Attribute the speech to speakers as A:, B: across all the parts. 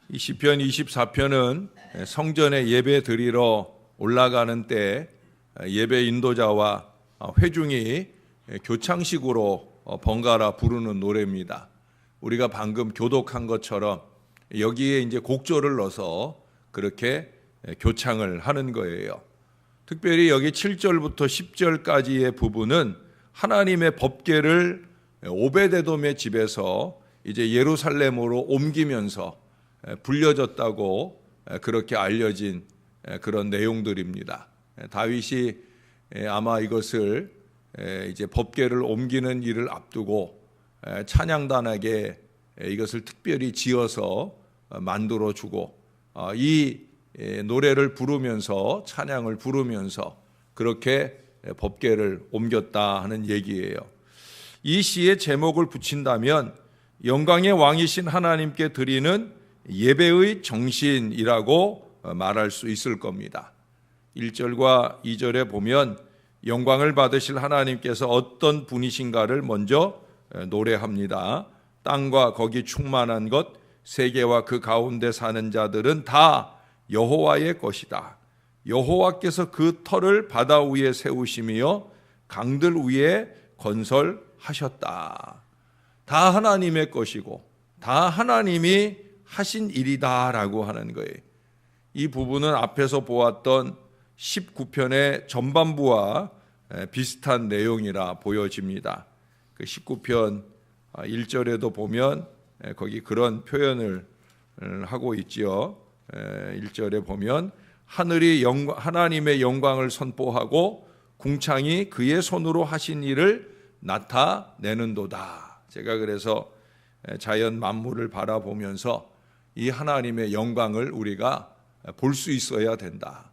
A: 이 시편 24편은 성전에 예배 드리러 올라가는 때 예배 인도자와 회중이 교창식으로 번갈아 부르는 노래입니다. 우리가 방금 교독한 것처럼 여기에 이제 곡조를 넣어서 그렇게 교창을 하는 거예요. 특별히 여기 7절부터 10절까지의 부분은 하나님의 법궤를 오베데돔의 집에서 이제 예루살렘으로 옮기면서 불려졌다고 그렇게 알려진 그런 내용들입니다. 다윗이 아마 이것을 이제 법궤를 옮기는 일을 앞두고 찬양단에게 이것을 특별히 지어서 만들어 주고 이 노래를 부르면서 찬양을 부르면서 그렇게 법궤를 옮겼다 하는 얘기예요. 이 시의 제목을 붙인다면 영광의 왕이신 하나님께 드리는 예배의 정신이라고 말할 수 있을 겁니다. 1절과 2절에 보면 영광을 받으실 하나님께서 어떤 분이신가를 먼저 노래합니다. 땅과 거기 충만한 것, 세계와 그 가운데 사는 자들은 다 여호와의 것이다. 여호와께서 그 터를 바다 위에 세우시며 강들 위에 건설하셨다. 다 하나님의 것이고 다 하나님이 하신 일이다라고 하는 거예요. 이 부분은 앞에서 보았던 19편의 전반부와 비슷한 내용이라 보여집니다. 그 19편 1절에도 보면 거기 그런 표현을 하고 있지요. 1절에 보면 하늘이 하나님의 영광을 선포하고 궁창이 그의 손으로 하신 일을 나타내는도다. 제가 그래서 자연 만물을 바라보면서 이 하나님의 영광을 우리가 볼 수 있어야 된다.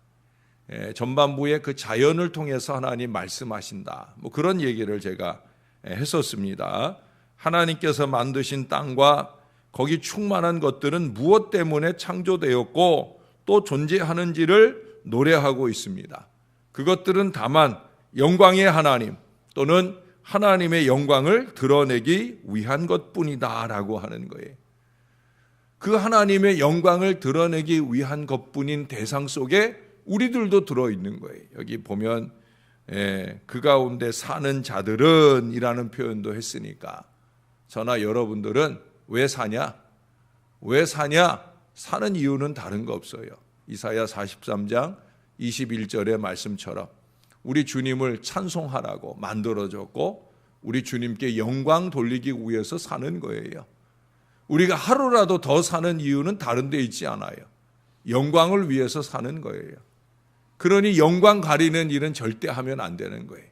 A: 전반부의 그 자연을 통해서 하나님 말씀하신다. 뭐 그런 얘기를 제가 했었습니다. 하나님께서 만드신 땅과 거기 충만한 것들은 무엇 때문에 창조되었고 또 존재하는지를 노래하고 있습니다. 그것들은 다만 영광의 하나님 또는 하나님의 영광을 드러내기 위한 것뿐이다라고 하는 거예요. 그 하나님의 영광을 드러내기 위한 것뿐인 대상 속에 우리들도 들어있는 거예요. 여기 보면 그 가운데 사는 자들은 이라는 표현도 했으니까 저나 여러분들은 왜 사냐? 왜 사냐? 사는 이유는 다른 거 없어요. 이사야 43장 21절의 말씀처럼 우리 주님을 찬송하라고 만들어졌고 우리 주님께 영광 돌리기 위해서 사는 거예요. 우리가 하루라도 더 사는 이유는 다른 데 있지 않아요. 영광을 위해서 사는 거예요. 그러니 영광 가리는 일은 절대 하면 안 되는 거예요.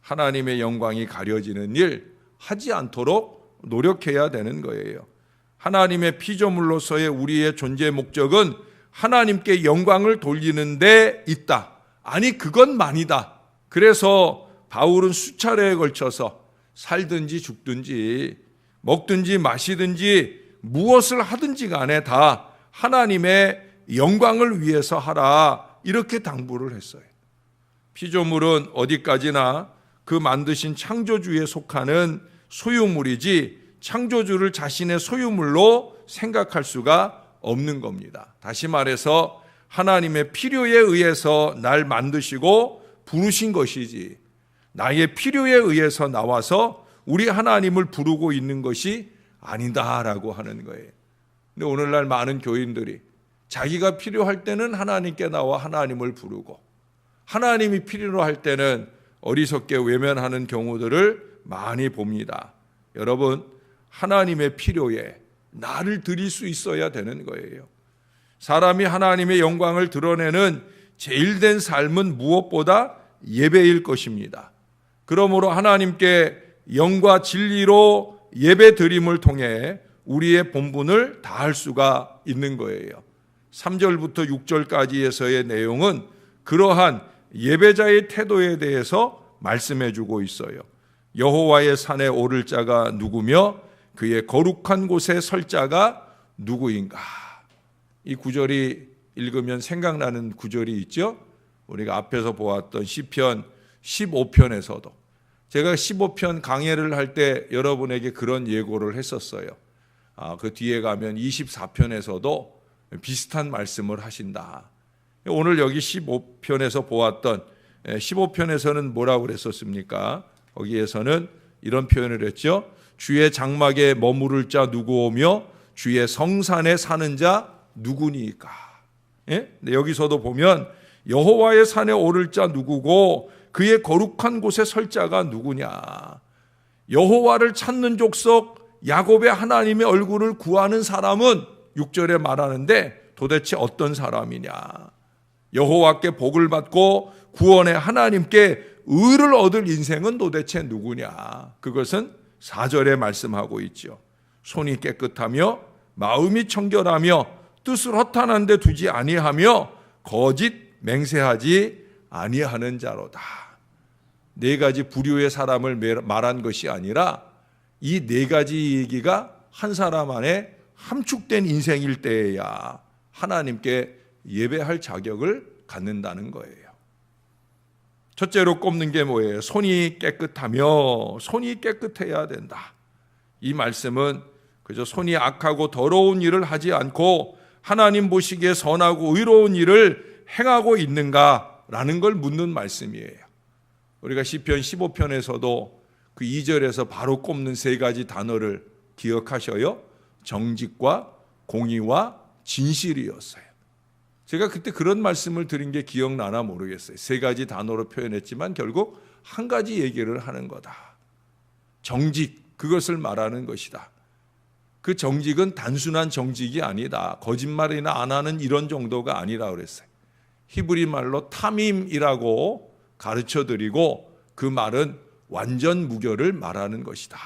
A: 하나님의 영광이 가려지는 일 하지 않도록 노력해야 되는 거예요. 하나님의 피조물로서의 우리의 존재 목적은 하나님께 영광을 돌리는 데 있다. 아니 그것만이다. 그래서 바울은 수차례에 걸쳐서 살든지 죽든지 먹든지 마시든지 무엇을 하든지 간에 다 하나님의 영광을 위해서 하라 이렇게 당부를 했어요. 피조물은 어디까지나 그 만드신 창조주에 속하는 소유물이지 창조주를 자신의 소유물로 생각할 수가 없는 겁니다. 다시 말해서 하나님의 필요에 의해서 날 만드시고 부르신 것이지 나의 필요에 의해서 나와서 우리 하나님을 부르고 있는 것이 아니다라고 하는 거예요. 근데 오늘날 많은 교인들이 자기가 필요할 때는 하나님께 나와 하나님을 부르고 하나님이 필요로 할 때는 어리석게 외면하는 경우들을 많이 봅니다. 여러분, 하나님의 필요에 나를 드릴 수 있어야 되는 거예요. 사람이 하나님의 영광을 드러내는 제일 된 삶은 무엇보다 예배일 것입니다. 그러므로 하나님께 영과 진리로 예배 드림을 통해 우리의 본분을 다할 수가 있는 거예요. 3절부터 6절까지에서의 내용은 그러한 예배자의 태도에 대해서 말씀해 주고 있어요. 여호와의 산에 오를 자가 누구며 그의 거룩한 곳에 설 자가 누구인가. 이 구절이 읽으면 생각나는 구절이 있죠. 우리가 앞에서 보았던 시편 15편에서도 제가 15편 강해를 할 때 여러분에게 그런 예고를 했었어요. 그 뒤에 가면 24편에서도 비슷한 말씀을 하신다. 오늘 여기 15편에서 보았던 15편에서는 뭐라고 그랬었습니까? 거기에서는 이런 표현을 했죠. 주의 장막에 머무를 자 누구오며 주의 성산에 사는 자 누구니까. 예? 여기서도 보면 여호와의 산에 오를 자 누구고 그의 거룩한 곳에 설 자가 누구냐. 여호와를 찾는 족속 야곱의 하나님의 얼굴을 구하는 사람은 6절에 말하는데 도대체 어떤 사람이냐. 여호와께 복을 받고 구원의 하나님께 의를 얻을 인생은 도대체 누구냐. 그것은 4절에 말씀하고 있죠. 손이 깨끗하며 마음이 청결하며 뜻을 허탄한 데 두지 아니하며 거짓 맹세하지 아니하는 자로다. 네 가지 부류의 사람을 말한 것이 아니라 이 네 가지 얘기가 한 사람 안에 함축된 인생일 때에야 하나님께 예배할 자격을 갖는다는 거예요. 첫째로 꼽는 게 뭐예요? 손이 깨끗하며 손이 깨끗해야 된다. 이 말씀은 그저 손이 악하고 더러운 일을 하지 않고 하나님 보시기에 선하고 의로운 일을 행하고 있는가라는 걸 묻는 말씀이에요. 우리가 시편 15편에서도 그 2절에서 바로 꼽는 세 가지 단어를 기억하셔요. 정직과 공의와 진실이었어요. 제가 그때 그런 말씀을 드린 게 기억나나 모르겠어요. 세 가지 단어로 표현했지만 결국 한 가지 얘기를 하는 거다. 정직, 그것을 말하는 것이다. 그 정직은 단순한 정직이 아니다. 거짓말이나 안 하는 이런 정도가 아니라 그랬어요. 히브리 말로 타밈이라고 가르쳐드리고 그 말은 완전 무결을 말하는 것이다.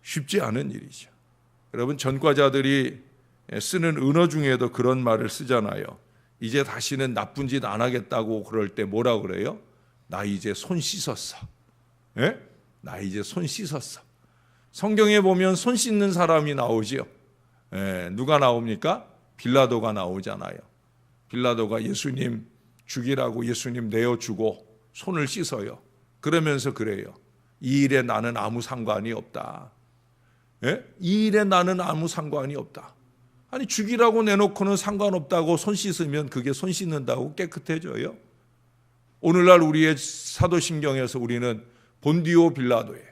A: 쉽지 않은 일이죠. 여러분, 전과자들이 쓰는 은어 중에도 그런 말을 쓰잖아요. 이제 다시는 나쁜 짓 안 하겠다고 그럴 때 뭐라고 그래요? 나 이제 손 씻었어. 예? 나 이제 손 씻었어. 성경에 보면 손 씻는 사람이 나오지요. 예, 누가 나옵니까? 빌라도가 나오잖아요. 빌라도가 예수님 죽이라고 예수님 내어주고 손을 씻어요. 그러면서 그래요. 이 일에 나는 아무 상관이 없다. 예? 이 일에 나는 아무 상관이 없다. 아니, 죽이라고 내놓고는 상관없다고 손 씻으면 그게 손 씻는다고 깨끗해져요? 오늘날 우리의 사도신경에서 우리는 본디오 빌라도에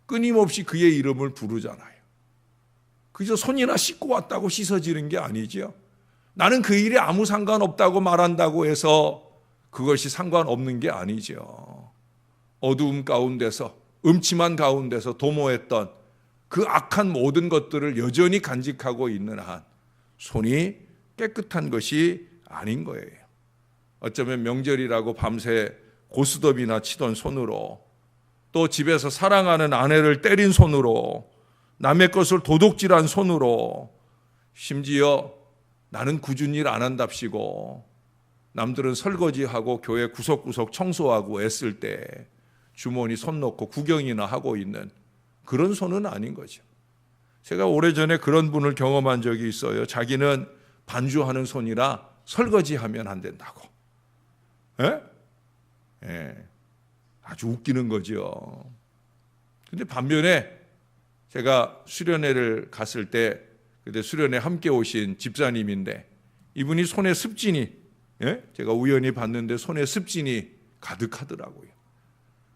A: 끊임없이 그의 이름을 부르잖아요. 그저 손이나 씻고 왔다고 씻어지는 게 아니죠. 나는 그 일에 아무 상관없다고 말한다고 해서 그것이 상관없는 게 아니죠. 어두움 가운데서, 음침한 가운데서 도모했던 그 악한 모든 것들을 여전히 간직하고 있는 한 손이 깨끗한 것이 아닌 거예요. 어쩌면 명절이라고 밤새 고스톱이나 치던 손으로, 또 집에서 사랑하는 아내를 때린 손으로, 남의 것을 도둑질한 손으로, 심지어 나는 굳은 일 안 한답시고 남들은 설거지하고 교회 구석구석 청소하고 애쓸 때 주머니 손 넣고 구경이나 하고 있는 그런 손은 아닌 거죠. 제가 오래전에 그런 분을 경험한 적이 있어요. 자기는 반주하는 손이라 설거지하면 안 된다고. 예? 예. 아주 웃기는 거죠. 근데 반면에 제가 수련회를 갔을 때 그때 수련회 함께 오신 집사님인데 이분이 손에 습진이, 예? 제가 우연히 봤는데 손에 습진이 가득하더라고요.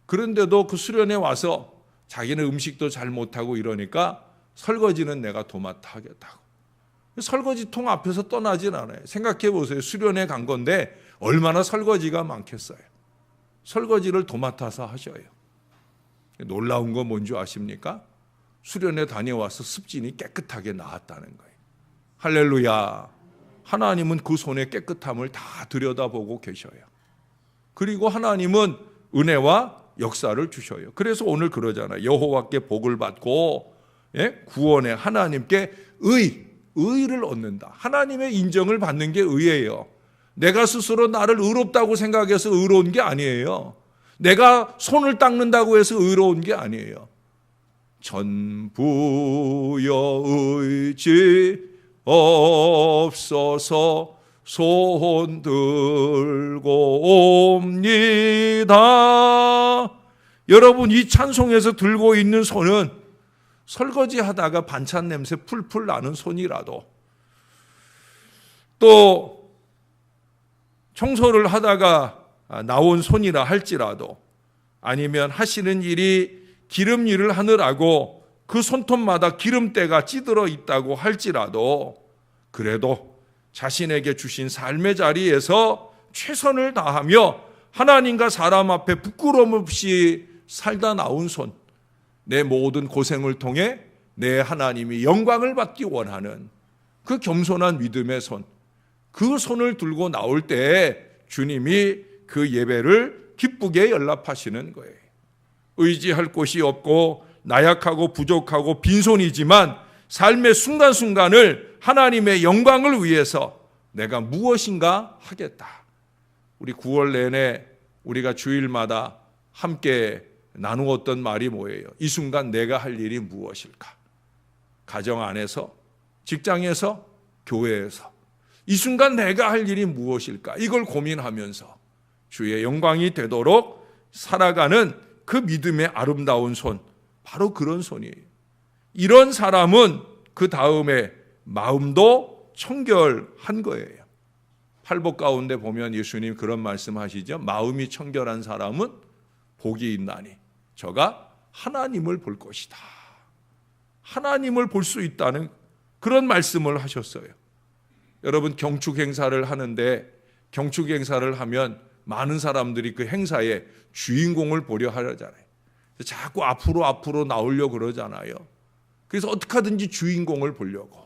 A: 그런데도 그 수련회 와서 자기는 음식도 잘 못하고 이러니까 설거지는 내가 도맡아 하겠다고. 설거지통 앞에서 떠나진 않아요. 생각해 보세요. 수련회 간 건데 얼마나 설거지가 많겠어요. 설거지를 도맡아서 하셔요. 놀라운 건 뭔지 아십니까? 수련회 다녀와서 습진이 깨끗하게 나았다는 거예요. 할렐루야. 하나님은 그 손의 깨끗함을 다 들여다보고 계셔요. 그리고 하나님은 은혜와 역사를 주셔요. 그래서 오늘 그러잖아요. 여호와께 복을 받고, 예? 구원의 하나님께 의를 얻는다. 하나님의 인정을 받는 게 의예요. 내가 스스로 나를 의롭다고 생각해서 의로운 게 아니에요. 내가 손을 닦는다고 해서 의로운 게 아니에요. 전부여 의지 없어서 손 들고 옵니다. 여러분 이 찬송에서 들고 있는 손은 설거지 하다가 반찬 냄새 풀풀 나는 손이라도, 또 청소를 하다가 나온 손이라 할지라도, 아니면 하시는 일이 기름 일을 하느라고 그 손톱마다 기름때가 찌들어 있다고 할지라도, 그래도 자신에게 주신 삶의 자리에서 최선을 다하며 하나님과 사람 앞에 부끄러움 없이 살다 나온 손, 내 모든 고생을 통해 내 하나님이 영광을 받기 원하는 그 겸손한 믿음의 손, 그 손을 들고 나올 때 주님이 그 예배를 기쁘게 연락하시는 거예요. 의지할 곳이 없고 나약하고 부족하고 빈손이지만 삶의 순간순간을 하나님의 영광을 위해서 내가 무엇인가 하겠다. 우리 9월 내내 우리가 주일마다 함께 나누었던 말이 뭐예요? 이 순간 내가 할 일이 무엇일까? 가정 안에서, 직장에서, 교회에서 이 순간 내가 할 일이 무엇일까? 이걸 고민하면서 주의 영광이 되도록 살아가는 그 믿음의 아름다운 손, 바로 그런 손이에요. 이런 사람은 그 다음에 마음도 청결한 거예요. 팔복 가운데 보면 예수님 그런 말씀하시죠. 마음이 청결한 사람은 복이 있나니 저가 하나님을 볼 것이다. 하나님을 볼 수 있다는 그런 말씀을 하셨어요. 여러분 경축 행사를 하는데, 경축 행사를 하면 많은 사람들이 그 행사에 주인공을 보려 하잖아요. 자꾸 앞으로 나오려고 그러잖아요. 그래서 어떻게 하든지 주인공을 보려고.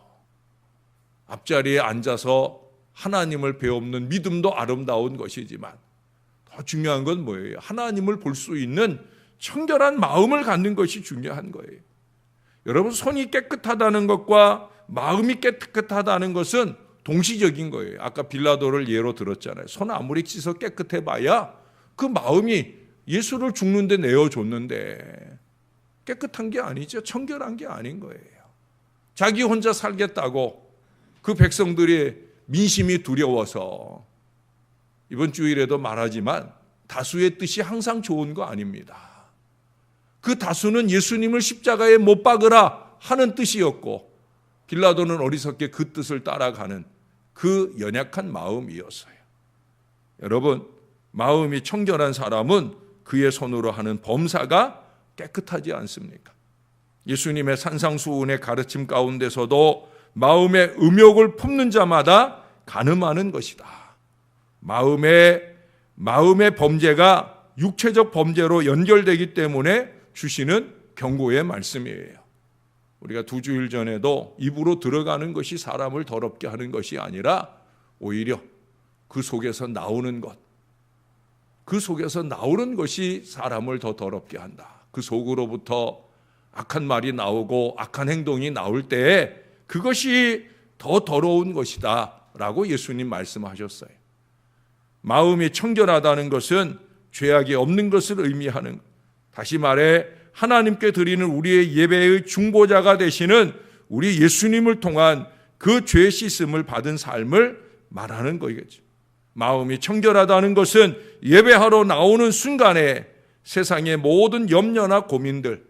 A: 앞자리에 앉아서 하나님을 배우는 믿음도 아름다운 것이지만 더 중요한 건 뭐예요? 하나님을 볼 수 있는 청결한 마음을 갖는 것이 중요한 거예요. 여러분 손이 깨끗하다는 것과 마음이 깨끗하다는 것은 동시적인 거예요. 아까 빌라도를 예로 들었잖아요. 손 아무리 씻어 깨끗해봐야 그 마음이 예수를 죽는데 내어줬는데 깨끗한 게 아니죠. 청결한 게 아닌 거예요. 자기 혼자 살겠다고 그 백성들의 민심이 두려워서, 이번 주일에도 말하지만 다수의 뜻이 항상 좋은 거 아닙니다. 그 다수는 예수님을 십자가에 못 박으라 하는 뜻이었고 빌라도는 어리석게 그 뜻을 따라가는 그 연약한 마음이었어요. 여러분, 마음이 청결한 사람은 그의 손으로 하는 범사가 깨끗하지 않습니까? 예수님의 산상수훈의 가르침 가운데서도 마음의 음욕을 품는 자마다 간음하는 것이다. 마음의 범죄가 육체적 범죄로 연결되기 때문에 주시는 경고의 말씀이에요. 우리가 2주일 전에도 입으로 들어가는 것이 사람을 더럽게 하는 것이 아니라 오히려 그 속에서 나오는 것, 그 속에서 나오는 것이 사람을 더 더럽게 한다. 그 속으로부터 악한 말이 나오고 악한 행동이 나올 때에 그것이 더 더러운 것이다 라고 예수님 말씀하셨어요. 마음이 청결하다는 것은 죄악이 없는 것을 의미하는, 다시 말해 하나님께 드리는 우리의 예배의 중보자가 되시는 우리 예수님을 통한 그 죄 씻음을 받은 삶을 말하는 거겠죠. 마음이 청결하다는 것은 예배하러 나오는 순간에 세상의 모든 염려나 고민들,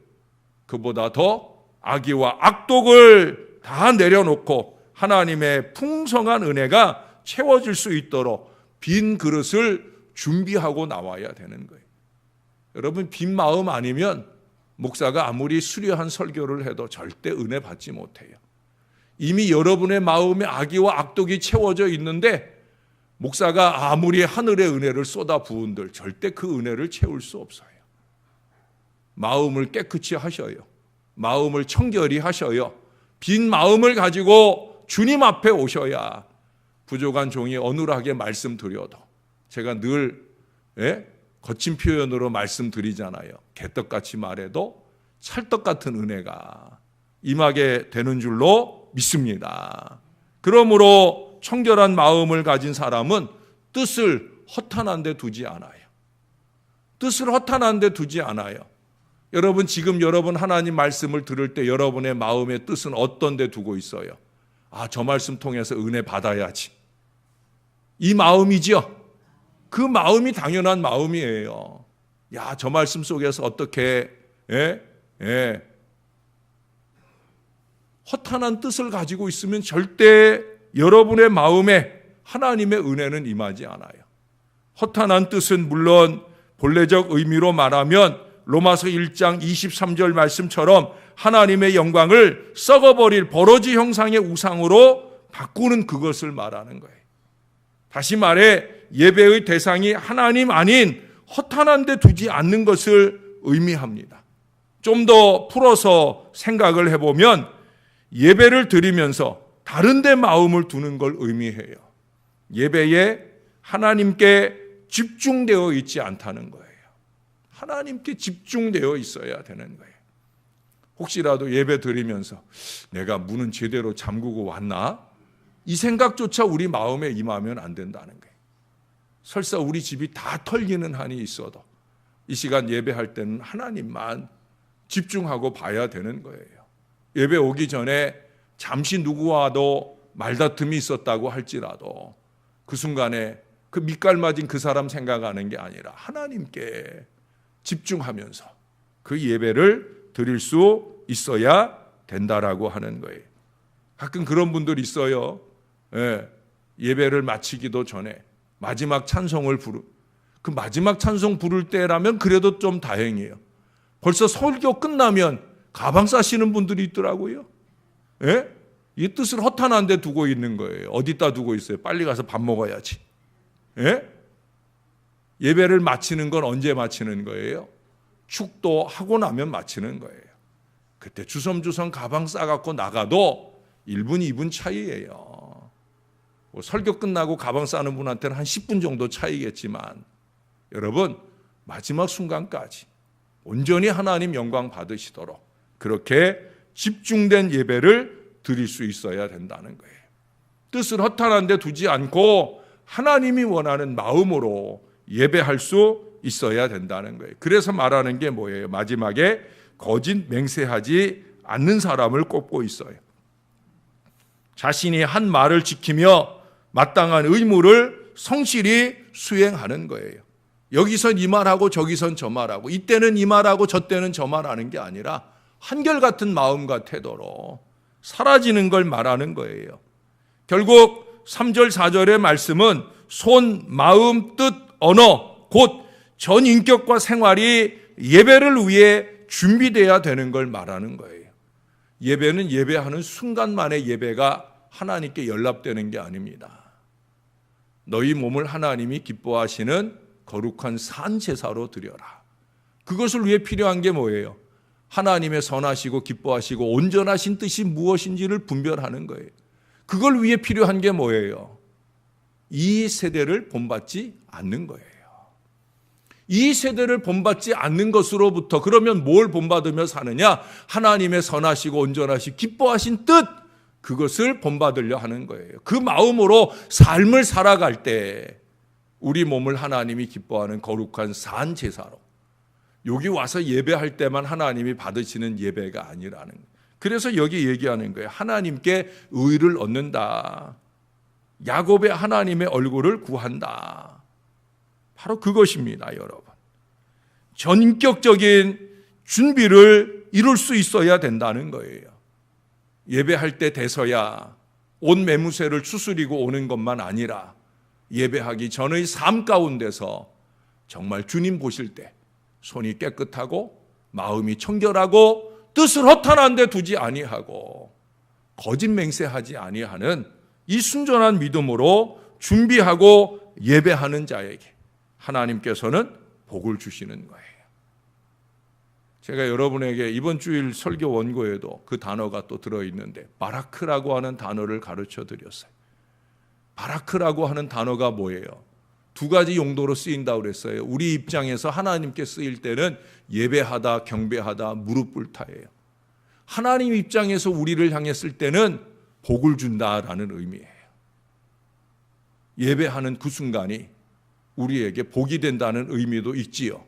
A: 그보다 더 악의와 악독을 다 내려놓고 하나님의 풍성한 은혜가 채워질 수 있도록 빈 그릇을 준비하고 나와야 되는 거예요. 여러분, 빈 마음 아니면 목사가 아무리 수려한 설교를 해도 절대 은혜 받지 못해요. 이미 여러분의 마음에 악의와 악독이 채워져 있는데 목사가 아무리 하늘의 은혜를 쏟아 부은들 절대 그 은혜를 채울 수 없어요. 마음을 깨끗이 하셔요. 마음을 청결히 하셔요. 빈 마음을 가지고 주님 앞에 오셔야 부족한 종이 어눌하게 말씀드려도, 제가 늘 거친 표현으로 말씀드리잖아요. 개떡같이 말해도 찰떡 같은 은혜가 임하게 되는 줄로 믿습니다. 그러므로 청결한 마음을 가진 사람은 뜻을 허탄한 데 두지 않아요. 뜻을 허탄한 데 두지 않아요. 여러분, 지금 여러분 하나님 말씀을 들을 때 여러분의 마음의 뜻은 어떤 데 두고 있어요? 아, 저 말씀 통해서 은혜 받아야지. 이 마음이죠. 그 마음이 당연한 마음이에요. 야, 저 말씀 속에서 어떻게 허탄한 뜻을 가지고 있으면 절대 여러분의 마음에 하나님의 은혜는 임하지 않아요. 허탄한 뜻은 물론 본래적 의미로 말하면 로마서 1장 23절 말씀처럼 하나님의 영광을 썩어버릴 버러지 형상의 우상으로 바꾸는 그것을 말하는 거예요. 다시 말해 예배의 대상이 하나님 아닌 허탄한 데 두지 않는 것을 의미합니다. 좀 더 풀어서 생각을 해보면 예배를 드리면서 다른 데 마음을 두는 걸 의미해요. 예배에 하나님께 집중되어 있지 않다는 거예요. 하나님께 집중되어 있어야 되는 거예요. 혹시라도 예배 드리면서 내가 문은 제대로 잠그고 왔나? 이 생각조차 우리 마음에 임하면 안 된다는 거예요. 설사 우리 집이 다 털리는 한이 있어도 이 시간 예배할 때는 하나님만 집중하고 봐야 되는 거예요. 예배 오기 전에 잠시 누구와도 말다툼이 있었다고 할지라도 그 순간에 그 밑갈맞은 그 사람 생각하는 게 아니라 하나님께 집중하면서 그 예배를 드릴 수 있어야 된다라고 하는 거예요. 가끔 그런 분들이 있어요. 예배를 마치기도 전에 마지막 찬송을 그 마지막 찬송 부를 때라면 그래도 좀 다행이에요. 벌써 설교 끝나면 가방 싸시는 분들이 있더라고요. 이 뜻을 허탄한 데 두고 있는 거예요. 어디다 두고 있어요? 빨리 가서 밥 먹어야지. 예배를 마치는 건 언제 마치는 거예요? 축도하고 나면 마치는 거예요. 그때 주섬주섬 가방 싸갖고 나가도 1분, 2분 차이예요. 설교 끝나고 가방 싸는 분한테는 한 10분 정도 차이겠지만 여러분 마지막 순간까지 온전히 하나님 영광 받으시도록 그렇게 집중된 예배를 드릴 수 있어야 된다는 거예요. 뜻을 허탄한 데 두지 않고 하나님이 원하는 마음으로 예배할 수 있어야 된다는 거예요. 그래서 말하는 게 뭐예요? 마지막에 거짓 맹세하지 않는 사람을 꼽고 있어요. 자신이 한 말을 지키며 마땅한 의무를 성실히 수행하는 거예요. 여기선 이 말하고 저기선 저 말하고 이때는 이 말하고 저 때는 저 말하는 게 아니라 한결같은 마음과 태도로 사라지는 걸 말하는 거예요. 결국 3절 4절의 말씀은 손, 마음, 뜻, 언어, 곧 전 인격과 생활이 예배를 위해 준비돼야 되는 걸 말하는 거예요. 예배는 예배하는 순간만의 예배가 하나님께 연락되는 게 아닙니다. 너희 몸을 하나님이 기뻐하시는 거룩한 산 제사로 드려라. 그것을 위해 필요한 게 뭐예요? 하나님의 선하시고 기뻐하시고 온전하신 뜻이 무엇인지를 분별하는 거예요. 그걸 위해 필요한 게 뭐예요? 이 세대를 본받지 않는 거예요. 이 세대를 본받지 않는 것으로부터 그러면 뭘 본받으며 사느냐? 하나님의 선하시고 온전하시고 기뻐하신 뜻, 그것을 본받으려 하는 거예요. 그 마음으로 삶을 살아갈 때 우리 몸을 하나님이 기뻐하는 거룩한 산 제사로, 여기 와서 예배할 때만 하나님이 받으시는 예배가 아니라는 거예요. 그래서 여기 얘기하는 거예요. 하나님께 의를 얻는다. 야곱의 하나님의 얼굴을 구한다. 바로 그것입니다, 여러분. 전격적인 준비를 이룰 수 있어야 된다는 거예요. 예배할 때 돼서야 옷 매무새를 추스리고 오는 것만 아니라 예배하기 전의 삶 가운데서 정말 주님 보실 때 손이 깨끗하고 마음이 청결하고 뜻을 허탄한 데 두지 아니하고 거짓 맹세하지 아니하는 이 순전한 믿음으로 준비하고 예배하는 자에게 하나님께서는 복을 주시는 거예요. 제가 여러분에게 이번 주일 설교 원고에도 그 단어가 또 들어있는데 바라크라고 하는 단어를 가르쳐 드렸어요. 바라크라고 하는 단어가 뭐예요? 두 가지 용도로 쓰인다고 그랬어요. 우리 입장에서 하나님께 쓰일 때는 예배하다, 경배하다, 무릎 꿇다예요. 하나님 입장에서 우리를 향해 쓸 때는 복을 준다라는 의미예요. 예배하는 그 순간이 우리에게 복이 된다는 의미도 있지요.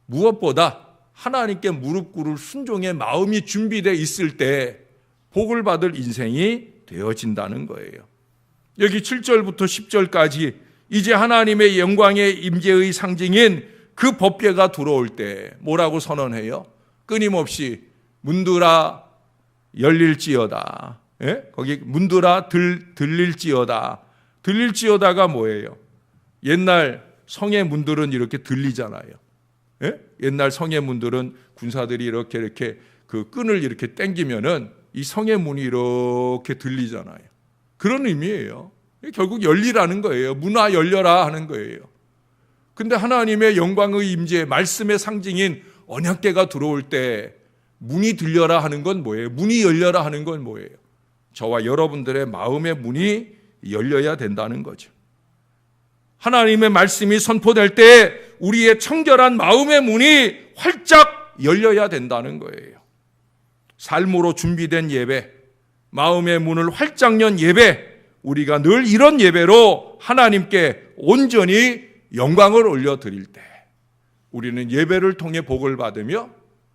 A: 무엇보다 하나님께 무릎 꿇을 순종의 마음이 준비되어 있을 때 복을 받을 인생이 되어진다는 거예요. 여기 7절부터 10절까지 이제 하나님의 영광의 임재의 상징인 그 법궤가 들어올 때 뭐라고 선언해요? 끊임없이 문들아 열릴지어다. 예? 거기 문들아 들릴지어다. 들릴지어다가 뭐예요? 옛날 성의 문들은 이렇게 들리잖아요. 예? 옛날 성의 문들은 군사들이 이렇게 그 끈을 이렇게 당기면은 이 성의 문이 이렇게 들리잖아요. 그런 의미예요. 결국 열리라는 거예요. 문아 열려라 하는 거예요. 근데 하나님의 영광의 임재, 말씀의 상징인 언약궤가 들어올 때 문이 들려라 하는 건 뭐예요? 문이 열려라 하는 건 뭐예요? 저와 여러분들의 마음의 문이 열려야 된다는 거죠. 하나님의 말씀이 선포될 때 우리의 청결한 마음의 문이 활짝 열려야 된다는 거예요. 삶으로 준비된 예배, 마음의 문을 활짝 연 예배, 우리가 늘 이런 예배로 하나님께 온전히 영광을 올려드릴 때 우리는 예배를 통해 복을 받으며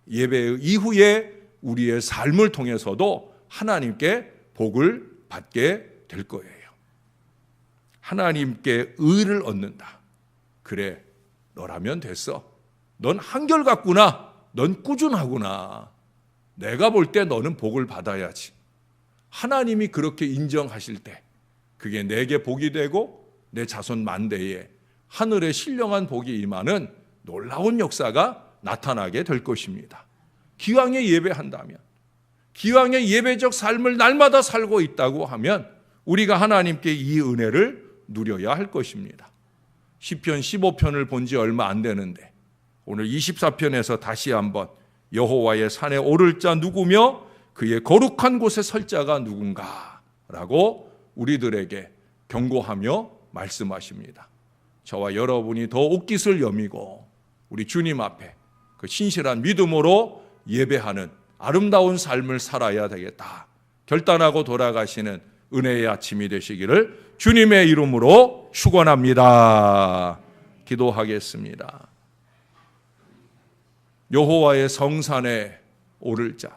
A: 예배 이후에 우리의 삶을 통해서도 하나님께 복을 받게 될 거예요. 하나님께 의를 얻는다. 그래, 너라면 됐어. 넌 한결같구나. 넌 꾸준하구나. 내가 볼 때 너는 복을 받아야지. 하나님이 그렇게 인정하실 때 그게 내게 복이 되고 내 자손 만대에 하늘의 신령한 복이 임하는 놀라운 역사가 나타나게 될 것입니다. 기왕에 예배한다면, 기왕에 예배적 삶을 날마다 살고 있다고 하면 우리가 하나님께 이 은혜를 누려야 할 것입니다. 시편 15편을 본 지 얼마 안 되는데 오늘 24편에서 다시 한번 여호와의 산에 오를 자 누구며 그의 거룩한 곳에 설 자가 누군가 라고 우리들에게 경고하며 말씀하십니다. 저와 여러분이 더 옷깃을 여미고 우리 주님 앞에 그 신실한 믿음으로 예배하는 아름다운 삶을 살아야 되겠다 결단하고 돌아가시는 은혜의 아침이 되시기를 주님의 이름으로 축원합니다. 기도하겠습니다. 여호와의 성산에 오를 자,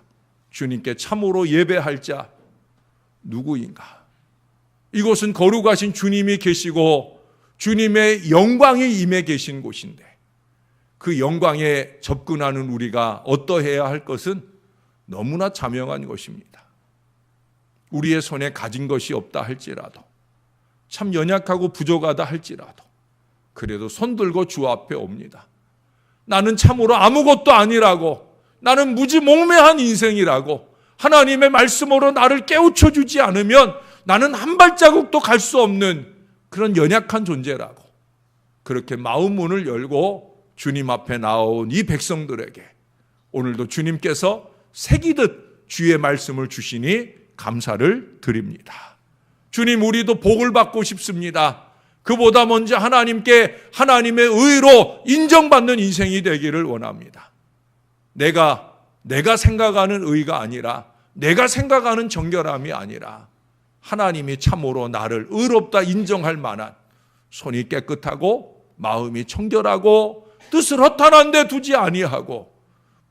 A: 주님께 참으로 예배할 자 누구인가? 이곳은 거룩하신 주님이 계시고 주님의 영광이 임해 계신 곳인데 그 영광에 접근하는 우리가 어떠해야 할 것은 너무나 자명한 것입니다. 우리의 손에 가진 것이 없다 할지라도, 참 연약하고 부족하다 할지라도 그래도 손들고 주 앞에 옵니다. 나는 참으로 아무것도 아니라고, 나는 무지몽매한 인생이라고, 하나님의 말씀으로 나를 깨우쳐 주지 않으면 나는 한 발자국도 갈 수 없는 그런 연약한 존재라고, 그렇게 마음 문을 열고 주님 앞에 나온 이 백성들에게 오늘도 주님께서 새기듯 주의 말씀을 주시니 감사를 드립니다. 주님, 우리도 복을 받고 싶습니다. 그보다 먼저 하나님께 하나님의 의로 인정받는 인생이 되기를 원합니다. 내가 생각하는 의가 아니라, 내가 생각하는 정결함이 아니라 하나님이 참으로 나를 의롭다 인정할 만한 손이 깨끗하고 마음이 청결하고 뜻을 허탄한 데 두지 아니하고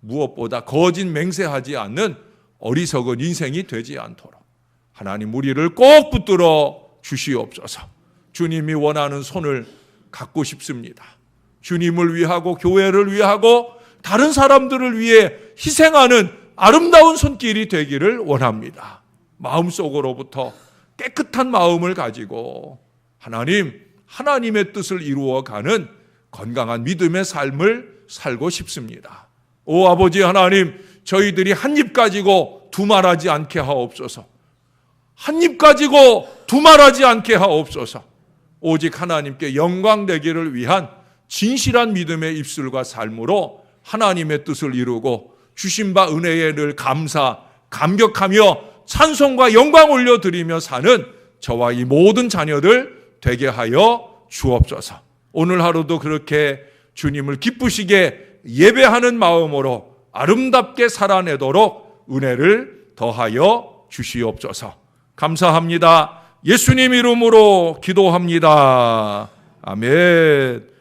A: 무엇보다 거짓 맹세하지 않는 어리석은 인생이 되지 않도록 하나님 우리를 꼭 붙들어 주시옵소서. 주님이 원하는 손을 갖고 싶습니다. 주님을 위하고 교회를 위하고 다른 사람들을 위해 희생하는 아름다운 손길이 되기를 원합니다. 마음속으로부터 깨끗한 마음을 가지고 하나님의 뜻을 이루어가는 건강한 믿음의 삶을 살고 싶습니다. 오 아버지 하나님, 저희들이 한 입 가지고 두말하지 않게 하옵소서. 한 입 가지고 두말하지 않게 하옵소서. 오직 하나님께 영광 되기를 위한 진실한 믿음의 입술과 삶으로 하나님의 뜻을 이루고 주신 바 은혜에 늘 감격하며 찬송과 영광 올려드리며 사는 저와 이 모든 자녀들 되게 하여 주옵소서. 오늘 하루도 그렇게 주님을 기쁘시게 예배하는 마음으로 아름답게 살아내도록 은혜를 더하여 주시옵소서. 감사합니다. 예수님 이름으로 기도합니다. 아멘.